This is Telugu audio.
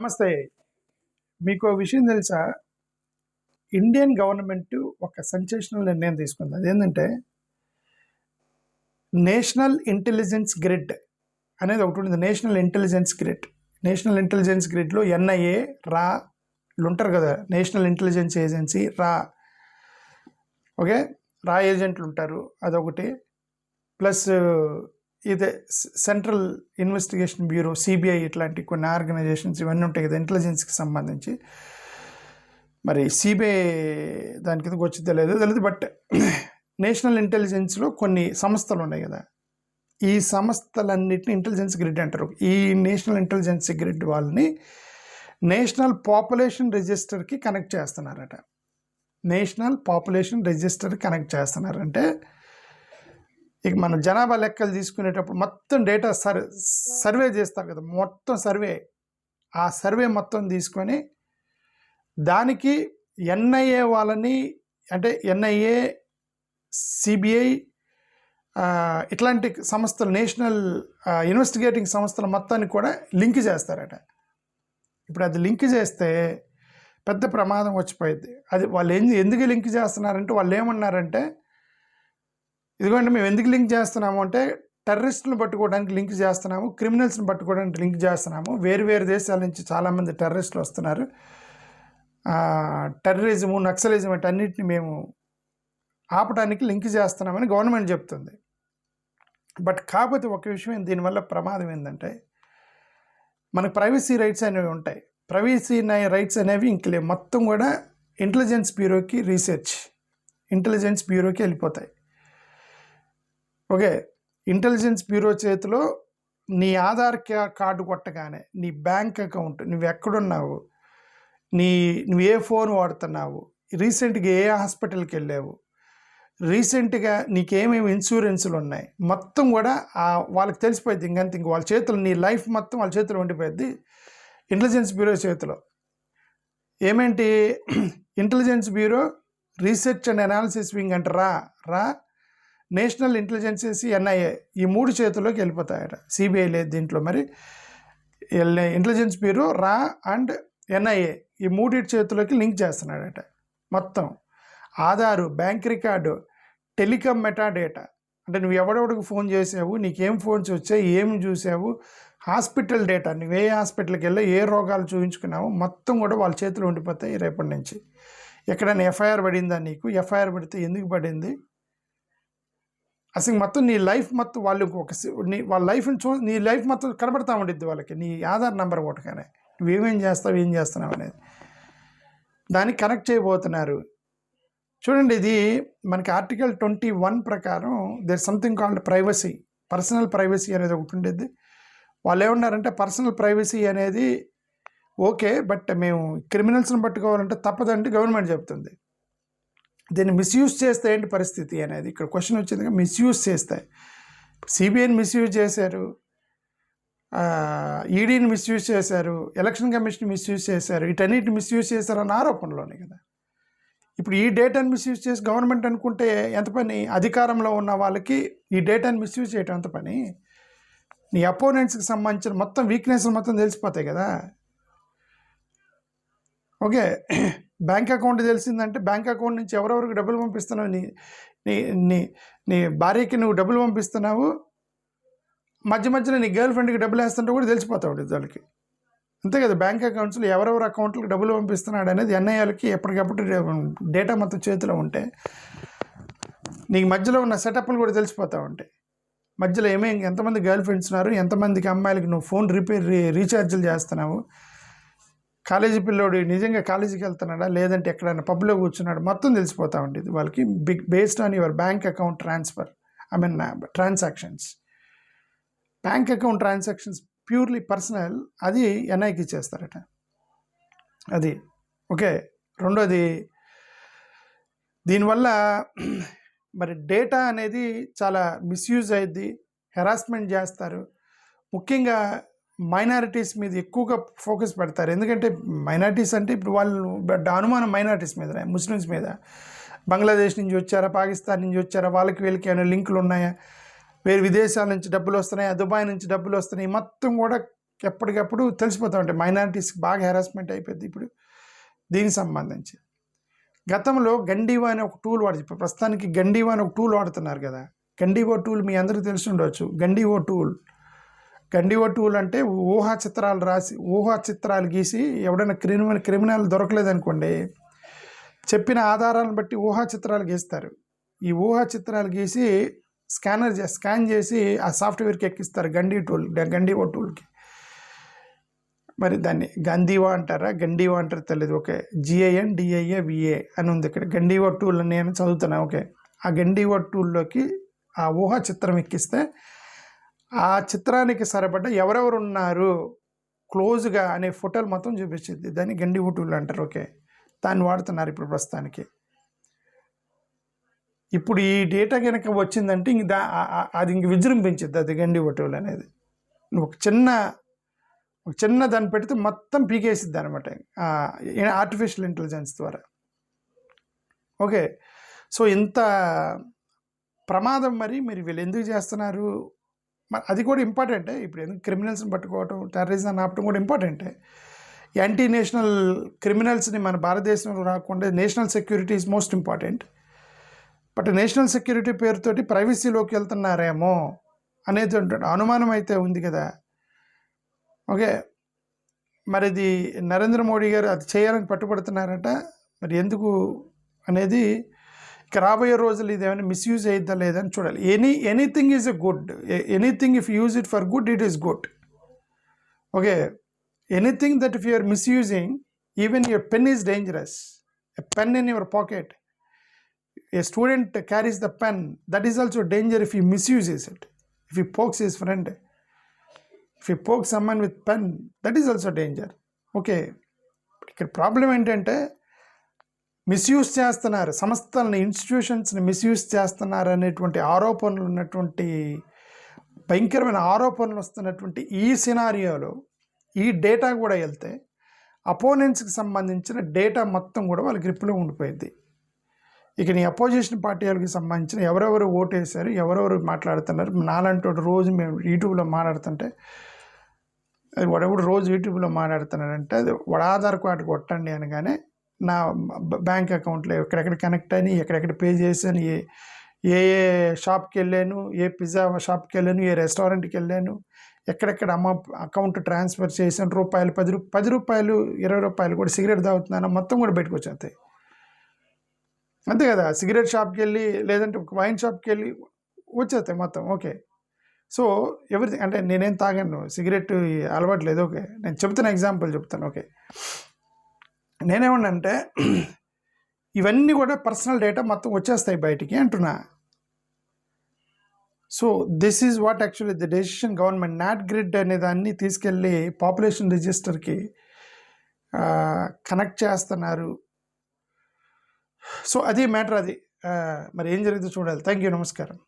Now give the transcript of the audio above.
నమస్తే. మీకో విషయం తెలుసా? ఇండియన్ గవర్నమెంట్ ఒక సెన్సేషనల్ నిర్ణయం తీసుకుంది. అదేంటంటే నేషనల్ ఇంటెలిజెన్స్ గ్రిడ్ అనేది ఒకటి ఉంది. National intelligence grid. National intelligence గ్రిడ్లో ఎన్ఐఏ, రా ఉంటారు కదా, నేషనల్ ఇంటెలిజెన్స్ ఏజెన్సీ, ఓకే, రా ఏజెంట్లు ఉంటారు, అదొకటి. ప్లస్ ఇదే సెంట్రల్ ఇన్వెస్టిగేషన్ బ్యూరో, సిబిఐ, ఇట్లాంటి కొన్ని ఆర్గనైజేషన్స్ ఇవన్నీ ఉంటాయి కదా ఇంటెలిజెన్స్కి సంబంధించి. మరి సిబిఐ దాని కిందకి వచ్చి తెలియదు. బట్ నేషనల్ ఇంటెలిజెన్స్లో కొన్ని సంస్థలు ఉన్నాయి కదా, ఈ సంస్థలన్నిటిని ఇంటెలిజెన్స్ గ్రిడ్ అంటారు. ఈ నేషనల్ ఇంటెలిజెన్స్ గ్రిడ్ వాళ్ళని నేషనల్ పాపులేషన్ రిజిస్టర్కి కనెక్ట్ చేస్తున్నారట. నేషనల్ పాపులేషన్ రిజిస్టర్ కనెక్ట్ చేస్తున్నారంటే ఇక మన జనాభా లెక్కలు తీసుకునేటప్పుడు మొత్తం డేటా సర్వే చేస్తారు కదా, మొత్తం సర్వే, ఆ సర్వే మొత్తం తీసుకొని దానికి ఎన్ఐఏ వాళ్ళని, అంటే ఎన్ఐఏ, సిబిఐ ఇట్లాంటి సంస్థలు, నేషనల్ ఇన్వెస్టిగేటింగ్ సంస్థల మొత్తాన్ని కూడా లింక్ చేస్తారట. ఇప్పుడు అది లింక్ చేస్తే పెద్ద ప్రమాదం వచ్చిపోయింది. అది వాళ్ళు ఎందుకు లింక్ చేస్తున్నారంటే, వాళ్ళు ఏమన్నారంటే, ఇదిగోండి మేము ఎందుకు లింక్ చేస్తున్నాము అంటే టెర్రరిస్టులను పట్టుకోవడానికి లింక్ చేస్తున్నాము, క్రిమినల్స్ని పట్టుకోవడానికి లింక్ చేస్తున్నాము. వేరు వేరు దేశాల నుంచి చాలామంది టెర్రరిస్టులు వస్తున్నారు, టెర్రరిజము, నక్సలిజం అన్నిటిని మేము ఆపడానికి లింక్ చేస్తున్నామని గవర్నమెంట్ చెప్తుంది. బట్ కాకపోతే ఒక విషయం, దీనివల్ల ప్రమాదం ఏంటంటే మనకు ప్రైవసీ రైట్స్ అనేవి ఉంటాయి. ప్రైవసీ రైట్స్ అనేవి ఇంక మొత్తం కూడా ఇంటెలిజెన్స్ బ్యూరోకి, ఇంటెలిజెన్స్ బ్యూరోకి వెళ్ళిపోతాయి. ఓకే, ఇంటెలిజెన్స్ బ్యూరో చేతిలో నీ ఆధార్ కార్డు కొట్టగానే నీ బ్యాంక్ అకౌంట్, నువ్వు ఎక్కడున్నావు, నువ్వు ఏ ఫోన్ వాడుతున్నావు, రీసెంట్గా ఏ హాస్పిటల్కి వెళ్ళావు, రీసెంట్గా నీకేమేమి ఇన్సూరెన్సులు ఉన్నాయి, మొత్తం కూడా వాళ్ళకి తెలిసిపోయింది. ఇంక వాళ్ళ చేతులు, నీ లైఫ్ మొత్తం వాళ్ళ చేతిలో ఉండిపోయింది ఇంటెలిజెన్స్ బ్యూరో చేతిలో. ఏమేంటి intelligence bureau research and analysis wing అంటే రా నేషనల్ ఇంటెలిజెన్స్ ఎన్ఐఏ, ఈ మూడు చేతుల్లోకి వెళ్ళిపోతాయట. సిబిఐ లేదు దీంట్లో. మరి ఇంటెలిజెన్స్ బ్యూరో, రా అండ్ ఎన్ఐఏ, ఈ మూడింటి చేతుల్లోకి లింక్ చేస్తున్నాడట. మొత్తం Aadhaar, bank record, telecom metadata, అంటే నువ్వు ఎవడెవడికి ఫోన్ చేసావు, నీకేం ఫోన్స్ వచ్చాయి, ఏం చూసావు, హాస్పిటల్ డేటా, నువ్వు ఏ హాస్పిటల్కి వెళ్ళావు, ఏ రోగాలు చూపించుకున్నావు, మొత్తం కూడా వాళ్ళ చేతిలో ఉండిపోతాయి రేపటి నుంచి. ఎక్కడైనా ఎఫ్ఐఆర్ పడిందా నీకు, ఎఫ్ఐఆర్ పడితే ఎందుకు పడింది, అసలు మొత్తం నీ లైఫ్ మొత్తం వాళ్ళకి వాళ్ళ లైఫ్ని నీ లైఫ్ మొత్తం కనబడతా ఉండిద్ది వాళ్ళకి, నీ ఆధార్ నెంబర్ కొట్టగానే నువ్వేమేం చేస్తావు, ఏం చేస్తున్నావు అనేది దానికి కనెక్ట్ చేయబోతున్నారు. చూడండి, ఇది మనకి ఆర్టికల్ 21 ప్రకారం there something called privacy, personal privacy అనేది ఒకటి ఉండేది. వాళ్ళు ఏమన్నారంటే పర్సనల్ ప్రైవసీ అనేది ఓకే, బట్ మేము క్రిమినల్స్ని పట్టుకోవాలంటే తప్పదంటే గవర్నమెంట్ చెప్తుంది. దీన్ని మిస్యూజ్ చేస్తే ఏంటి పరిస్థితి అనేది ఇక్కడ క్వశ్చన్ వచ్చింది. మిస్యూజ్ చేస్తే సిబిఐని మిస్యూజ్ చేశారు, ఈడీని మిస్యూజ్ చేశారు, ఎలక్షన్ కమిషన్ మిస్యూజ్ చేశారు, వీటన్నిటిని మిస్యూజ్ చేశారు అన్న ఆరోపణలోనే కదా. ఇప్పుడు ఈ డేటాను మిస్యూజ్ చేసి గవర్నమెంట్ అనుకుంటే ఎంత పని, అధికారంలో ఉన్న వాళ్ళకి ఈ డేటాను మిస్యూజ్ చేయటం ఎంత పని. నీ అపోనెంట్స్కి సంబంధించిన మొత్తం వీక్నెస్లు మొత్తం తెలిసిపోతాయి కదా. ఓకే, బ్యాంక్ అకౌంట్ తెలిసిందంటే బ్యాంక్ అకౌంట్ నుంచి ఎవరెవరికి డబ్బులు పంపిస్తున్నావు, నీ భార్యకి నువ్వు డబ్బులు పంపిస్తున్నావు, మధ్యలో నీ గర్ల్ ఫ్రెండ్కి డబ్బులు వేస్తుంటే కూడా తెలిసిపోతావు వాళ్ళకి, అంతే కదా. బ్యాంక్ అకౌంట్స్లో ఎవరెవరి అకౌంట్లకు డబ్బులు పంపిస్తున్నాడు అనేది ఎన్ఐఏలకి ఎప్పటికప్పుడు డేటా మొత్తం చేతిలో ఉంటే నీకు మధ్యలో ఉన్న సెటప్లు కూడా తెలిసిపోతూ ఉంటాయి. మధ్యలో ఎంతమంది గర్ల్ ఫ్రెండ్స్ ఉన్నారు, ఎంతమందికి అమ్మాయిలకి నువ్వు ఫోన్ రీఛార్జీలు చేస్తున్నావు, కాలేజీ పిల్లోడు నిజంగా కాలేజీకి వెళ్తున్నాడా లేదంటే ఎక్కడైనా పబ్లో కూర్చున్నాడు, మొత్తం తెలిసిపోతూ ఉంటుంది వాళ్ళకి, based on your bank account transfer, transactions. Bank account transactions purely personal, అది ఎన్ఐకి ఇచ్చేస్తారట. అది ఓకే. రెండోది, దీనివల్ల మరి డేటా అనేది చాలా మిస్యూజ్ అయ్యిద్ది, హెరాస్మెంట్ చేస్తారు. ముఖ్యంగా మైనారిటీస్ మీద ఎక్కువగా ఫోకస్ పెడతారు. ఎందుకంటే మైనారిటీస్ అంటే ఇప్పుడు వాళ్ళు అనుమానం మైనారిటీస్ మీద, ముస్లిమ్స్ మీద, బంగ్లాదేశ్ నుంచి వచ్చారా, పాకిస్తాన్ నుంచి వచ్చారా, వాళ్ళకి వీళ్ళకి ఏమైనా లింకులు ఉన్నాయా, వేరు విదేశాల నుంచి డబ్బులు వస్తున్నాయి, దుబాయ్ నుంచి డబ్బులు వస్తున్నాయి, మొత్తం కూడా ఎప్పటికప్పుడు తెలిసిపోతూ ఉంటాయి. మైనారిటీస్కి బాగా హెరాస్మెంట్ అయిపోయింది ఇప్పుడు దీనికి సంబంధించి. గతంలో గండీవా అనే ఒక టూల్ వాడి, ఇప్పుడు ప్రస్తుతానికి గండీవా అనే ఒక టూల్ వాడుతున్నారు కదా. గండీవో టూల్ మీ అందరికీ తెలిసి ఉండవచ్చు. గండీవో టూల్ అంటే ఊహా చిత్రాలు గీసి ఎవడైనా క్రిమినల్ దొరకలేదనుకోండి, చెప్పిన ఆధారాలను బట్టి ఊహా చిత్రాలు గీస్తారు. ఈ ఊహా చిత్రాలు గీసి స్కాన్ చేసి ఆ సాఫ్ట్వేర్కి ఎక్కిస్తారు గండీవో టూల్కి. మరి దాన్ని గంధీవా అంటారా గండీవా అంటారా తెలియదు. ఓకే, GINDIAVA అని ఉంది ఇక్కడ. గండీవో టూల్ అని నేను చదువుతున్నా. ఓకే, ఆ గండీవో టూల్లోకి ఆ ఊహా చిత్రం ఎక్కిస్తే ఆ చిత్రానికి సరిపడ్డ ఎవరెవరు ఉన్నారు క్లోజ్గా అనే ఫోటోలు మొత్తం చూపించింది. దాన్ని గండీవో టూల్ అంటారు. ఓకే, దాన్ని వాడుతున్నారు ఇప్పుడు ప్రస్తుతానికి. ఇప్పుడు ఈ డేటా కనుక వచ్చిందంటే అది ఇంక విజృంభించింది అది గండీవో టూల్ అనేది. ఒక చిన్న దాన్ని పెడితే మొత్తం పీకేసిద్ది అనమాట ఆర్టిఫిషియల్ ఇంటెలిజెన్స్ ద్వారా. ఓకే, సో ఇంత ప్రమాదం మరి వీళ్ళు ఎందుకు చేస్తున్నారు? అది కూడా ఇంపార్టెంటే. ఇప్పుడు ఎందుకు క్రిమినల్స్ని పట్టుకోవటం, టెర్రరిజం ఆపటం కూడా ఇంపార్టెంటే. యాంటీ నేషనల్ క్రిమినల్స్ని మన భారతదేశంలో రాకుండా national security is most important. But national security పేరుతోటి ప్రైవసీలోకి వెళ్తున్నారేమో అనేది అనుమానం అయితే ఉంది కదా. ఓకే, మరి ఇది నరేంద్ర మోడీ గారు అది చేయాలని పట్టుబడుతున్నారట. మరి ఎందుకు అనేది ఇక రాబోయే రోజులు ఇది ఏమైనా మిస్యూజ్ అయిద్దా లేదని చూడాలి. Anything is a good. Anything if use it for good, it is good. Okay, anything that if you are misusing, even your pen is dangerous. A pen in your pocket, a student carries the pen, that is also danger if he misuses it. If he pokes his friend, if he pokes someone with pen, that is also danger. Okay, ఇక్కడ ప్రాబ్లం ఏంటంటే మిస్యూజ్ చేస్తున్నారు, సంస్థలని ఇన్స్టిట్యూషన్స్ని మిస్యూజ్ చేస్తున్నారు అనేటువంటి ఆరోపణలు ఉన్నటువంటి భయంకరమైన ఆరోపణలు వస్తున్నటువంటి ఈ సినారియోలో ఈ డేటా కూడా వెళ్తే అపోనెంట్స్కి సంబంధించిన డేటా మొత్తం కూడా వాళ్ళ గ్రిప్లో ఉండిపోయింది. ఇక నీ అపోజిషన్ పార్టీలకు సంబంధించిన ఎవరెవరు ఓటు వేశారు, ఎవరెవరు మాట్లాడుతున్నారు. నాలంటి రోజు మేము యూట్యూబ్లో మాట్లాడుతుంటే వాడెవడు రోజు యూట్యూబ్లో మాట్లాడుతున్నాడంటే అది వాడు ఆధార్ కార్డు కొట్టండి అనగానే నా బ్యాంక్ అకౌంట్లో ఎక్కడెక్కడ కనెక్ట్ అయినాయి, ఎక్కడెక్కడ పే చేశాను, ఏ షాప్కి వెళ్ళాను, ఏ పిజ్జా షాప్కి వెళ్ళాను, ఏ రెస్టారెంట్కి వెళ్ళాను, ఎక్కడెక్కడ అకౌంట్ ట్రాన్స్ఫర్ చేశాను, రూపాయలు 10 రూపాయలు 20 రూపాయలు కూడా సిగరెట్ తాగుతున్నాను మొత్తం కూడా బయటకు వచ్చేస్తాయి. అంతే కదా, సిగరెట్ షాప్కి వెళ్ళి లేదంటే ఒక వైన్ షాప్కి వెళ్ళి వచ్చేస్తాయి మొత్తం. ఓకే, సో ఎవ్రీథింగ్ అంటే నేనేం తాగాను, సిగరెట్ అలవాటు లేదు. ఓకే, నేను చెప్తాను, ఎగ్జాంపుల్ చెప్తాను. ఓకే, నేనేమన్నంటే ఇవన్నీ కూడా పర్సనల్ డేటా మొత్తం వచ్చేస్తాయి బయటికి అంటున్నా. So this is what actually the decision government not grid అనే దాన్ని తీసుకెళ్ళి పాపులేషన్ రిజిస్టర్కి కనెక్ట్ చేస్తున్నారు. సో అది మ్యాటర్. అది మరి ఏం జరిగిందో చూడాలి. థ్యాంక్ యూ, నమస్కారం.